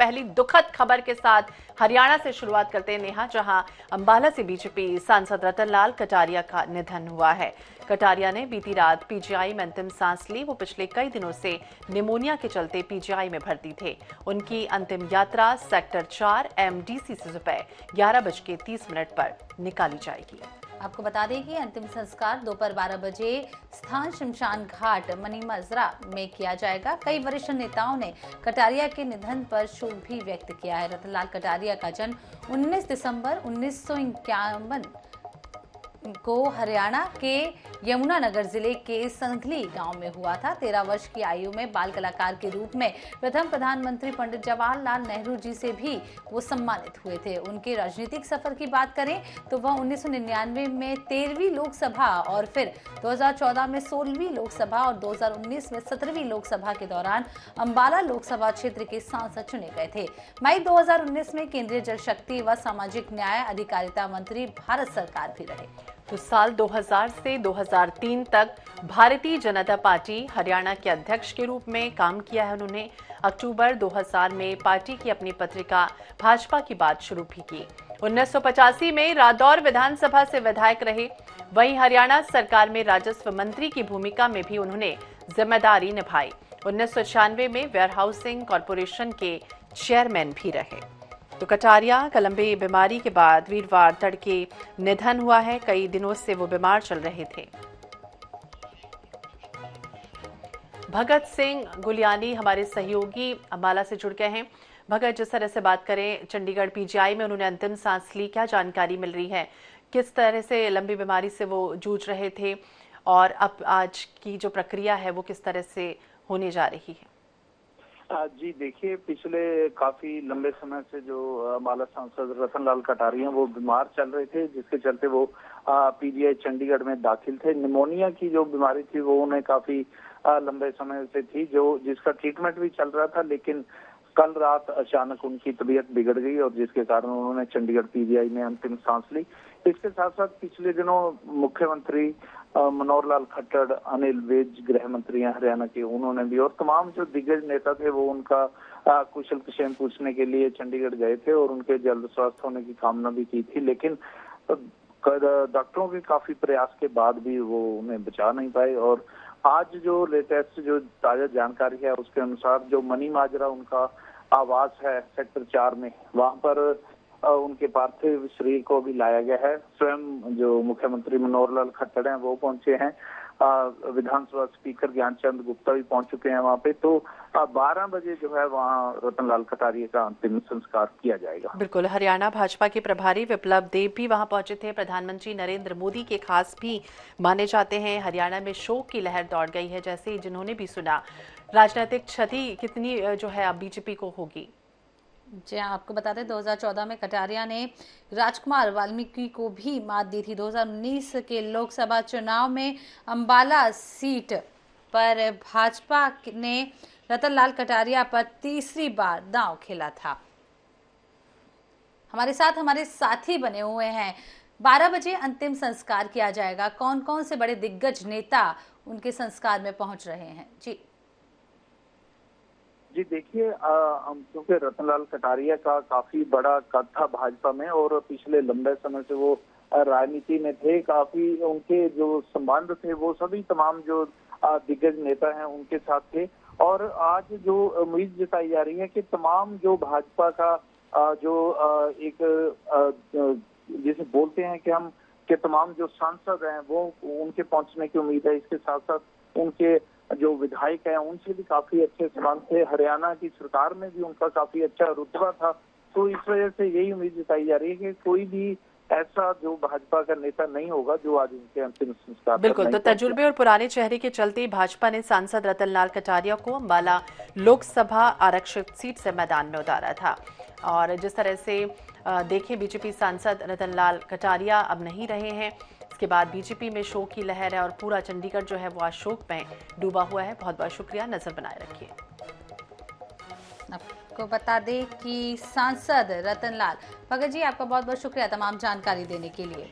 पहली दुखद खबर के साथ हरियाणा से शुरुआत करते हैं नेहा, जहां अंबाला से बीजेपी सांसद रतन लाल कटारिया का निधन हुआ है। कटारिया ने बीती रात पीजीआई में अंतिम सांस ली। वो पिछले कई दिनों से निमोनिया के चलते पीजीआई में भर्ती थे। उनकी अंतिम यात्रा सेक्टर 4 एमडीसी से सुबह 11:30 पर निकाली जाएगी। आपको बता दें कि अंतिम संस्कार दोपहर 12 बजे स्थान शमशान घाट मनीमजरा में किया जाएगा। कई वरिष्ठ नेताओं ने कटारिया के निधन पर शोक भी व्यक्त किया है। रतनलाल कटारिया का जन्म 19 दिसंबर 1951 को हरियाणा के यमुनानगर जिले के संधली गांव में हुआ था। 13 वर्ष की आयु में बाल कलाकार के रूप में प्रथम प्रधानमंत्री पंडित जवाहरलाल नेहरू जी से भी वो सम्मानित हुए थे। उनके राजनीतिक सफर की बात करें तो वह 1999 में 13वीं लोकसभा और फिर 2014 में 16वीं लोकसभा और 2019 में 17वीं लोकसभा के दौरान अंबाला लोकसभा क्षेत्र के सांसद चुने गए थे। मई 2019 में केंद्रीय जल शक्ति व सामाजिक न्याय अधिकारिता मंत्री भारत सरकार भी रहे। तो साल 2000 से 2003 तक भारतीय जनता पार्टी हरियाणा के अध्यक्ष के रूप में काम किया है उन्होंने। अक्टूबर 2000 में पार्टी की अपनी पत्रिका भाजपा की बात शुरू भी की। 1985 में रादौर विधानसभा से विधायक रहे। वहीं हरियाणा सरकार में राजस्व मंत्री की भूमिका में भी उन्होंने जिम्मेदारी निभाई। 1996 में वेयरहाउसिंग कॉरपोरेशन के चेयरमैन भी रहे। तो कटारिया का लंबी बीमारी के बाद वीरवार तड़के निधन हुआ है। कई दिनों से वो बीमार चल रहे थे। भगत सिंह गुलियानी हमारे सहयोगी अंबाला से जुड़ गए हैं। भगत, जिस तरह से बात करें, चंडीगढ़ पीजीआई में उन्होंने अंतिम सांस ली, क्या जानकारी मिल रही है? किस तरह से लंबी बीमारी से वो जूझ रहे थे और अब आज की जो प्रक्रिया है वो किस तरह से होने जा रही है? जी देखिए, पिछले काफी लंबे समय से जो अंबाला सांसद रतनलाल कटारिया वो बीमार चल रहे थे, जिसके चलते वो पीजीआई चंडीगढ़ में दाखिल थे। निमोनिया की जो बीमारी थी वो उन्हें काफी लंबे समय से थी, जो जिसका ट्रीटमेंट भी चल रहा था, लेकिन कल रात अचानक उनकी तबीयत बिगड़ गई और जिसके कारण उन्होंने चंडीगढ़ पीजीआई में अंतिम सांस ली। इसके साथ साथ पिछले दिनों मुख्यमंत्री मनोहर लाल खट्टर, अनिल विज गृह मंत्री हैं हरियाणा के, उन्होंने भी और तमाम जो दिग्गज नेता थे वो उनका कुशल क्षेम पूछने के लिए चंडीगढ़ गए थे और उनके जल्द स्वस्थ होने की कामना भी की थी, लेकिन डॉक्टरों के काफी प्रयास के बाद भी वो उन्हें बचा नहीं पाए। और आज जो लेटेस्ट जो ताजा जानकारी है उसके अनुसार जो मनी माजरा उनका आवास है सेक्टर 4 में, वहां पर उनके पार्थिव शरीर को भी लाया गया है। स्वयं जो मुख्यमंत्री मनोहर लाल खट्टर हैं वो पहुंचे हैं। विधानसभा स्पीकर ज्ञानचंद गुप्ता भी पहुंच चुके हैं वहां पे। तो 12 बजे जो है वहां रतनलाल कटारिया का अंतिम संस्कार किया जाएगा। बिल्कुल, हरियाणा भाजपा के प्रभारी विप्लव देव भी वहां पहुंचे थे। प्रधानमंत्री नरेंद्र मोदी के खास भी माने जाते हैं। हरियाणा में शोक की लहर दौड़ गई है, जैसे जिन्होंने भी सुना। राजनीतिक क्षति कितनी जो है अब बीजेपी को होगी? जी हाँ, आपको बता दें 2014 में कटारिया ने राजकुमार वाल्मीकि को भी मात दी थी। 2019 के लोकसभा चुनाव में अंबाला सीट पर भाजपा ने रतनलाल कटारिया पर तीसरी बार दांव खेला था। हमारे साथ हमारे साथी बने हुए हैं। 12 बजे अंतिम संस्कार किया जाएगा। कौन कौन से बड़े दिग्गज नेता उनके संस्कार में पहुंच रहे हैं? जी देखिए, क्योंकि रतनलाल कटारिया का काफी बड़ा कद था भाजपा में और पिछले लंबे समय से वो राजनीति में थे। काफी उनके जो संबंध थे वो सभी तमाम जो दिग्गज नेता हैं उनके साथ थे। और आज जो उम्मीद जताई जा रही है कि तमाम जो भाजपा का जो एक जिसे बोलते हैं कि हम के तमाम जो सांसद हैं वो उनके पहुंचने की उम्मीद है। इसके साथ साथ उनके जो विधायक हैं उनसे भी काफी अच्छे संबंध थे। हरियाणा की सरकार में भी उनका काफी अच्छा रुतबा था। तो इस वजह से यही उम्मीद जताई जा रही है कि कोई भी ऐसा जो भाजपा का नेता नहीं होगा जो आज उनके अंतिम संस्कार। बिल्कुल, तो तजुर्बे और पुराने चेहरे के चलते भाजपा ने सांसद रतनलाल कटारिया को अंबाला लोकसभा आरक्षित सीट से मैदान में उतारा था। और जिस तरह से देखें, बीजेपी सांसद रतनलाल कटारिया अब नहीं रहे हैं। इसके बाद बीजेपी में शोक की लहर है और पूरा चंडीगढ़ जो है वो आज शोक में डूबा हुआ है। बहुत बहुत शुक्रिया, नजर बनाए रखिए। आपको बता दें कि सांसद रतनलाल, भगत जी आपका बहुत बहुत शुक्रिया तमाम जानकारी देने के लिए।